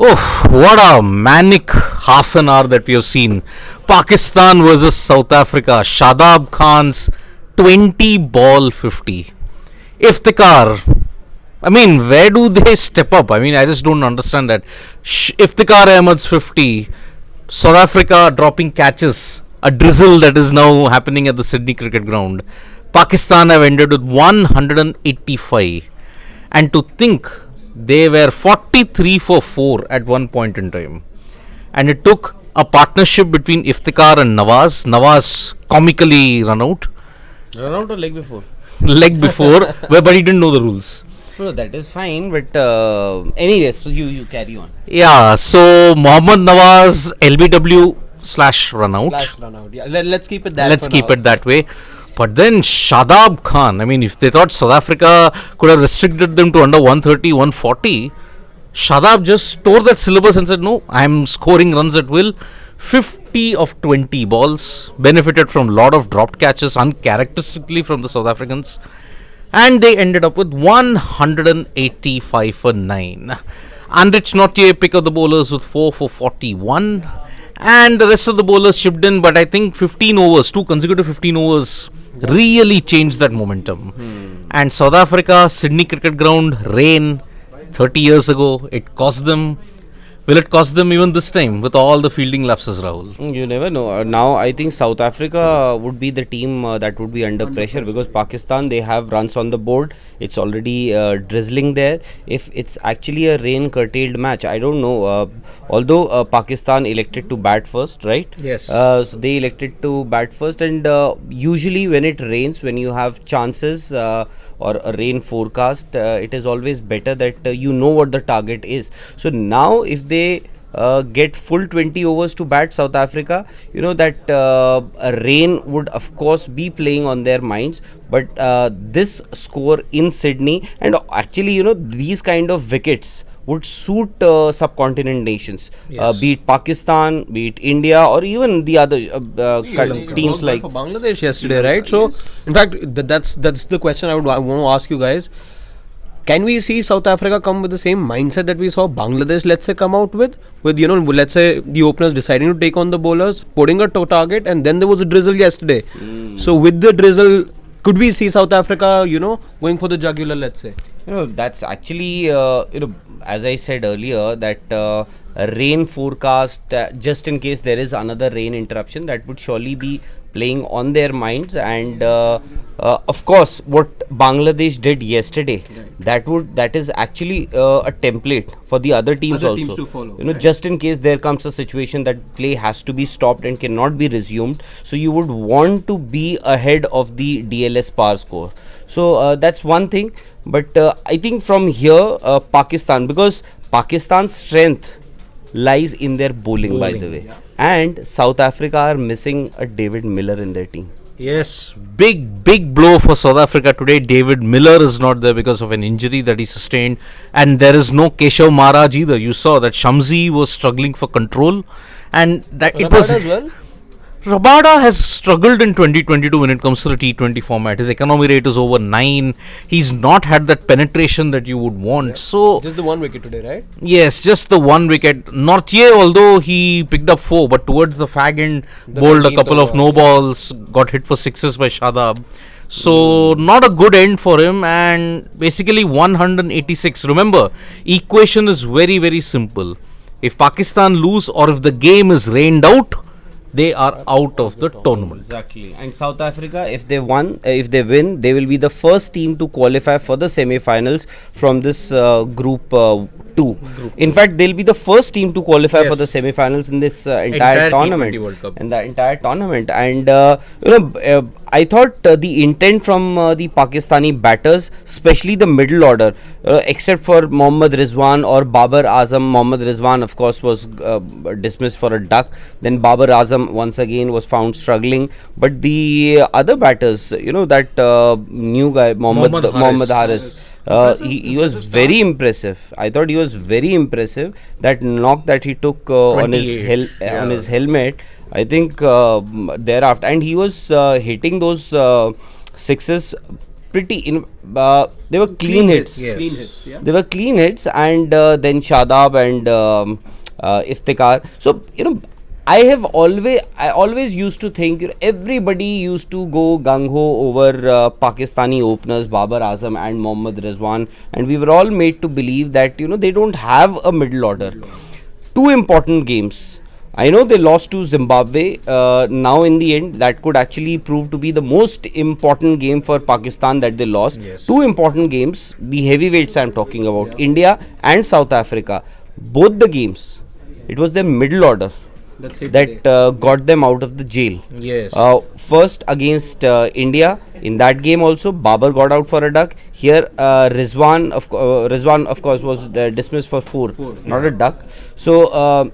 Oh, what a manic half an hour that we have seen. Pakistan versus South Africa. Shadab Khan's 20 ball 50. Iftikhar. I mean, where do they step up? I mean, I just don't understand that. Iftikhar Ahmed's 50. South Africa dropping catches. A drizzle that is now happening at the Sydney Cricket Ground. Pakistan have ended with 185. And to think they were 43 for 4 at one point in time. And it took a partnership between Iftikhar and Nawaz. Nawaz comically run out. Run out or leg before? Leg before, but he didn't know the rules. No, that is fine, but anyways, so you carry on. Yeah, so Mohammad Nawaz, LBW / run out. Yeah. Let's keep it that Let's keep it that way. But then Shadab Khan, I mean, if they thought South Africa could have restricted them to under 130, 140, Shadab just tore that syllabus and said, no, I'm scoring runs at will. 50 of 20 balls, benefited from a lot of dropped catches, uncharacteristically from the South Africans. And they ended up with 185 for 9. Andrich Nortje pick up the bowlers with 4 for 41. And the rest of the bowlers chipped in, but I think 15 overs, 2 consecutive 15 overs, really changed that momentum. And South Africa, Sydney Cricket Ground, rain, 30 years ago, it cost them. Will it cost them even this time with all the fielding lapses, Rahul? You never know. Now I think South Africa would be the team that would be under pressure, because Pakistan, they have runs on the board. It's already drizzling there. If it's actually a rain curtailed match, I don't know. Although Pakistan elected to bat first, right? Yes. So they elected to bat first, and usually when it rains, when you have chances or a rain forecast, it is always better that you know what the target is. So now if they get full 20 overs to bat, South Africa, you know that rain would of course be playing on their minds, but this score in Sydney, and actually, you know, these kind of wickets would suit subcontinent nations, be it Pakistan, be it India, or even the other teams like for Bangladesh yesterday, right? So in fact, that's the question I want to ask you guys. Can we see South Africa come with the same mindset that we saw Bangladesh, let's say, come out with, you know, let's say the openers deciding to take on the bowlers, putting a target, and then there was a drizzle yesterday. So with the drizzle, could we see South Africa, you know, going for the jugular, let's say? You know, that's actually, you know, as I said earlier, that a rain forecast, just in case there is another rain interruption, that would surely be playing on their minds. And of course, what Bangladesh did yesterday, that is actually a template for the other teams also. Teams to follow, you know, just in case there comes a situation that play has to be stopped and cannot be resumed, so you would want to be ahead of the DLS power score. So that's one thing. But I think from here, Pakistan, because Pakistan's strength lies in their bowling, by the way. And South Africa are missing a David Miller in their team. Yes, big blow for South Africa today. David Miller is not there because of an injury that he sustained, and there is no Keshav Maharaj either. You saw that Shamsi was struggling for control, and that Rabada it was as well? Rabada has struggled in 2022 when it comes to the T20 format. His economy rate is over 9. He's not had that penetration that you would want. So Just the one wicket today, right? yes, just the one wicket. Nortje, although he picked up 4, but towards the fag end, bowled a 19th couple of over, no balls, got hit for 6s by Shadab. So not a good end for him, and basically 186. Remember, equation is very simple. If Pakistan lose, or if the game is rained out, they are out of the tournament. Exactly. And South Africa, if they win, they will be the first team to qualify for the semi-finals from this group 2. In fact, they'll be the first team to qualify for the semi-finals in this entire tournament. T20 World Cup. In the entire tournament. And you know, I thought the intent from the Pakistani batters, especially the middle order, except for Mohammad Rizwan or Babar Azam. Mohammad Rizwan, of course, was dismissed for a duck. Then Babar Azam once again was found struggling. But the other batters, you know, that new guy, Mohammad Haris. He was very impressive. I thought he was very impressive. That knock that he took on his helmet, I think thereafter, and he was hitting those sixes they were clean hits. Yes. Clean hits, yeah. They were clean hits, and then Shadab and Iftikhar. So I always used to think, everybody used to go gung ho over Pakistani openers Babar Azam and Mohammad Rizwan, and we were all made to believe that they don't have a middle order. Two important games. I know they lost to Zimbabwe. Now in the end, that could actually prove to be the most important game for Pakistan that they lost. Yes. Two important games, the heavyweights I'm talking about, India and South Africa. Both the games, it was their middle order That's it. that got them out of the jail. Yes. First against India, in that game also Babar got out for a duck. Here Rizwan of course was dismissed for four, not a duck. So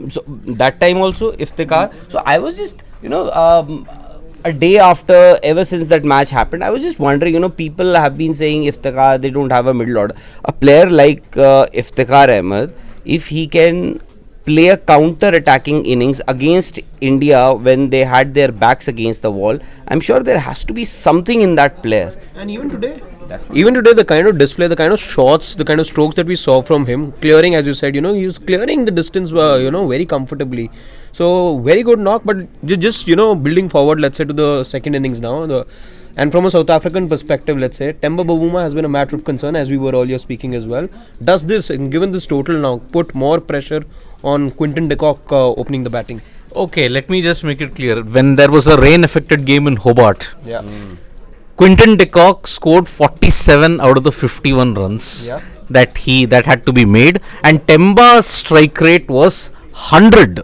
so that time also Iftikhar. So I was just a day after, ever since that match happened, I was just wondering, people have been saying Iftikhar, they don't have a middle order. A player like Iftikhar Ahmed, if he can play a counter-attacking innings against India when they had their backs against the wall, I'm sure there has to be something in that player. And even today, the kind of display, the kind of shots, the kind of strokes that we saw from him, clearing, as you said, he was clearing the distance, very comfortably. So very good knock, but just building forward, let's say, to the second innings now. And from a South African perspective, let's say, Temba Bavuma has been a matter of concern, as we were earlier speaking as well. Does this, given this total now, put more pressure on Quinton de Kock opening the batting? Okay, let me just make it clear. When there was a rain-affected game in Hobart, Yeah. Quinton de Kock scored 47 out of the 51 runs Yeah. that had to be made, and Temba's strike rate was 100.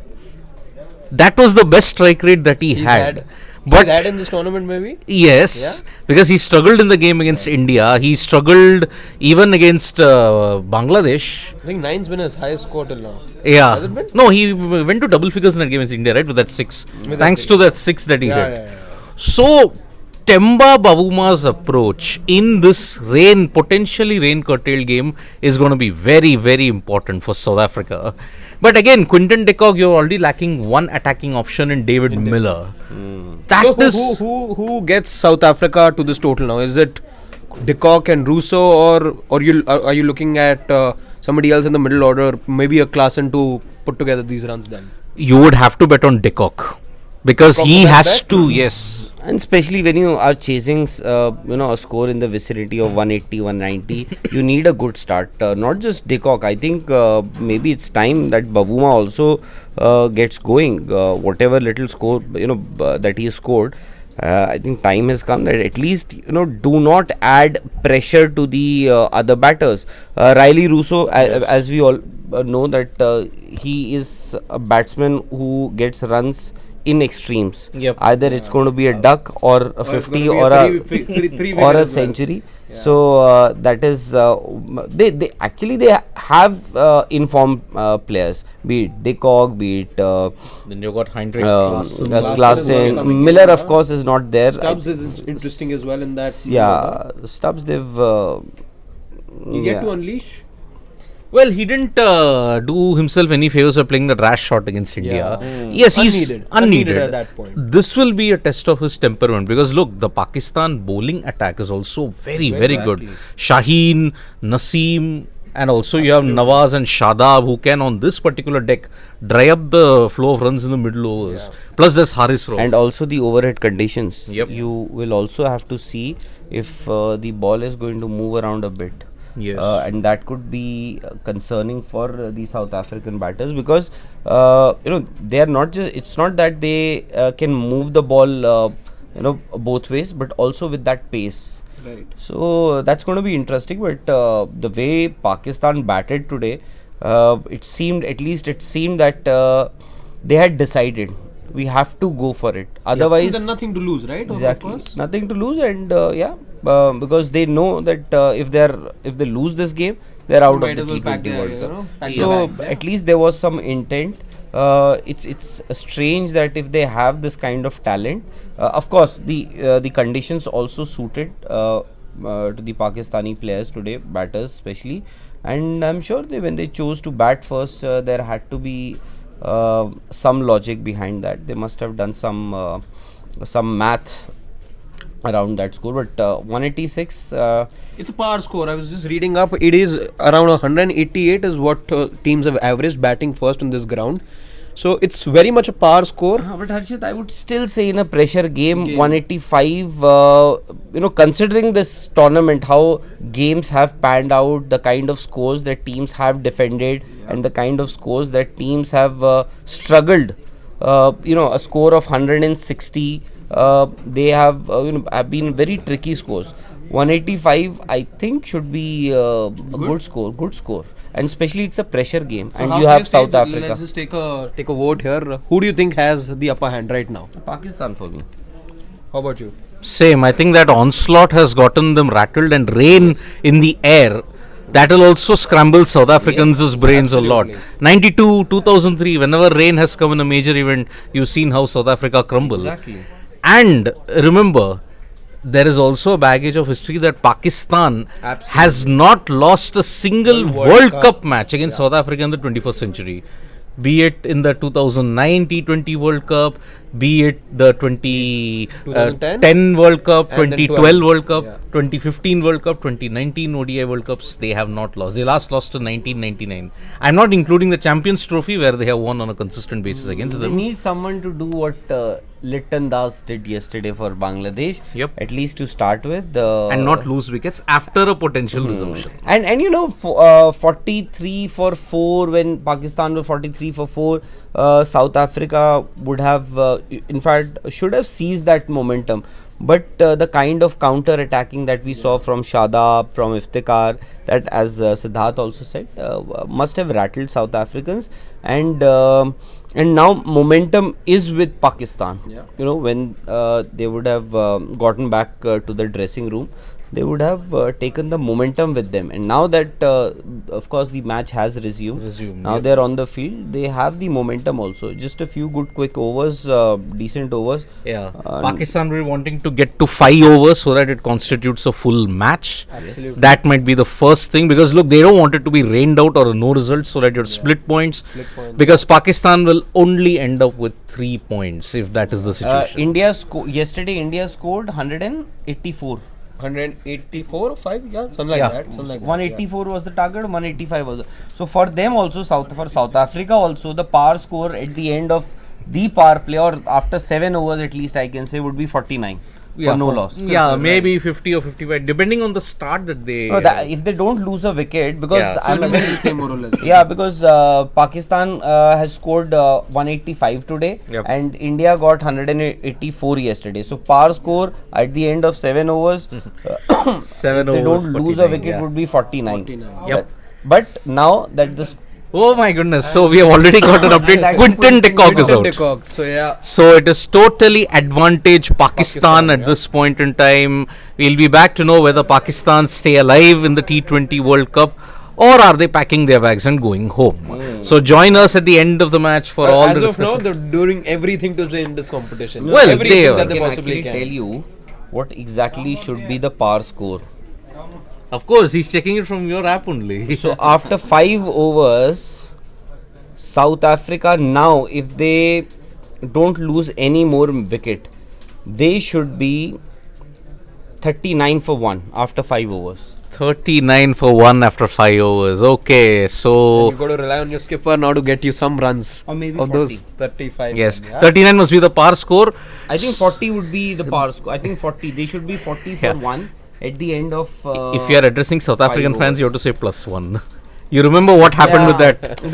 That was the best strike rate that he had. But he's had in this tournament, maybe? Yes, because he struggled in the game against India. He struggled even against Bangladesh. I think 9's been his highest score till now. Yeah. Has it been? No, he went to double figures in that game against India, right? With that 6. With Thanks that to that 6 that he hit. Yeah. So, Temba Bavuma's approach in this potentially rain curtailed game is going to be very, very important for South Africa. But again, Quinton de Kock, you're already lacking one attacking option in David Miller. So who gets South Africa to this total now? Is it de Kock and Russo, or are you looking at somebody else in the middle order, maybe a Klaasen, to put together these runs then? You would have to bet on de Kock because he has to, yes. And especially when you are chasing a score in the vicinity of 180, 190, you need a good start. Not just de Kock. I think maybe it's time that Bavuma also gets going. Whatever little score that he scored, I think time has come that at least do not add pressure to the other batters. Riley Russo, as we all know, that he is a batsman who gets runs in extremes. Yep. Either it's going to be a duck or a 50 or a century. Yeah. So that is they have informed players, be it de Kock, be it Then you got Heinrich Klaasen. Miller of course is not there. Stubbs is interesting as well in that. Yeah, Stubbs, they've You get to unleash. Well, he didn't do himself any favors by playing the rash shot against India. Yes, he's unneeded at that point. This will be a test of his temperament because look, the Pakistan bowling attack is also very, very good. Shaheen, Naseem, and also you have Nawaz and Shadab who can on this particular deck dry up the flow of runs in the middle overs. Plus there's Haris Rauf. And also the overhead conditions. Yep. You will also have to see if the ball is going to move around a bit. Yes. And that could be concerning for the South African batters because they are not just, it's not that they can move the ball both ways, but also with that pace. Right. So that's going to be interesting. But the way Pakistan batted today, it seemed that they had decided we have to go for it. Otherwise, There's nothing to lose, right? Exactly, Of course. nothing to lose, and because they know that if they lose this game, they're out of the T20 World Cup. So at least there was some intent. It's strange that if they have this kind of talent, of course the conditions also suited to the Pakistani players today, batters especially, and I'm sure when they chose to bat first, there had to be some logic behind that. They must have done some math. around that score. But 186. It's a par score. I was just reading up. It is around 188 is what teams have averaged batting first in this ground. So it's very much a par score. But Harshit, I would still say in a pressure game, 185. Considering this tournament, how games have panned out, the kind of scores that teams have defended, and the kind of scores that teams have struggled. A score of 160. They have been very tricky scores. 185, I think, should be a good score. And especially it's a pressure game, So and how you do have say- South Africa. Let's just take a vote here. Who do you think has the upper hand right now? Pakistan for me. How about you? Same. I think that onslaught has gotten them rattled, and rain in the air. That will also scramble South Africans' brains a lot. 92, 2003, whenever rain has come in a major event, you've seen how South Africa crumble. Exactly. And remember, there is also a baggage of history that Pakistan has not lost a single World Cup match against South Africa in the 21st century. Be it in the 2009 T20 World Cup, be it the 2010 World Cup, And then 2012 World 12. Cup, Yeah. 2015 World Cup, 2019 ODI World Cups, they have not lost. They last lost in 1999. I'm not including the Champions Trophy where they have won on a consistent basis against They them. need someone to do what Litton Das did yesterday for Bangladesh. Yep. At least to start with. And not lose wickets after a potential resumption. And 43 for 4 when Pakistan were 43 for 4, South Africa would have, in fact, should have seized that momentum. But the kind of counter attacking that we saw from Shadab, from Iftikhar, that as Siddharth also said, must have rattled South Africans. And now momentum is with Pakistan. When they would have gotten back to the dressing room, they would have taken the momentum with them. And now that, of course, the match has resumed. Now they're on the field. They have the momentum also. Just a few good quick overs, decent overs. Yeah, Pakistan will be wanting to get to 5 overs so that it constitutes a full match. Absolutely. That might be the first thing, because look, they don't want it to be rained out or no results so that you're split points. Because Pakistan will only end up with 3 points if that is the situation. Yesterday India scored 184. 184 or 5? Yeah, something like Yeah. that. Something like 184 was the target, 185 was so for them also, for South Africa also, the par score at the end of the power play, or after 7 overs at least, I can say, would be 49 for no loss. Yeah, maybe 50 or 55, depending on the start that they. No, if they don't lose a wicket, because Yeah. I'm that. So same more or less. yeah, because Pakistan has scored 185 today, Yep. and India got 184 yesterday. So par score at the end of 7 overs, 7 if they overs, don't lose a 49, wicket, yeah. would be 49. 49. Yep. But now that the Oh my goodness! So we have already got an update. Quinton de Kock is out. So yeah. So it is totally advantage Pakistan at yeah. this point in time. We'll be back to know whether Pakistan stay alive in the T20 World Cup, or are they packing their bags and going home. So join us at the end of the match for all as the of now, discussion. they're doing everything to win this competition. Well, everything they that are. they can possibly actually can. tell you what exactly should be the par score. Of course, he's checking it from your app only. So after 5 overs, South Africa now, if they don't lose any more wicket, they should be 39 for 1 after 5 overs. 39 for 1 after 5 overs. Okay, so You've got to rely on your skipper now to get you some runs. Or maybe of 40. those 35. yes, yeah. 39 must be the par score. I think 40 would be the par score. I think 40. They should be 40 for Yeah. 1 at the end of. If you are addressing South African fans, overs. you have to say +1. You remember what happened with that? And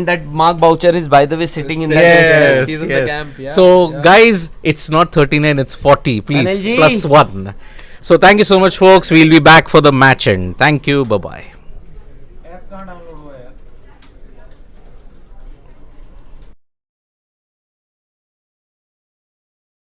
that Mark Boucher is, by the way, sitting in that. Yes, He's in the yes. camp, yeah. So, Yeah. guys, it's not 39, it's 40. Please, Anilji. +1. So, thank you so much, folks. We'll be back for the match end. Thank you. Bye bye.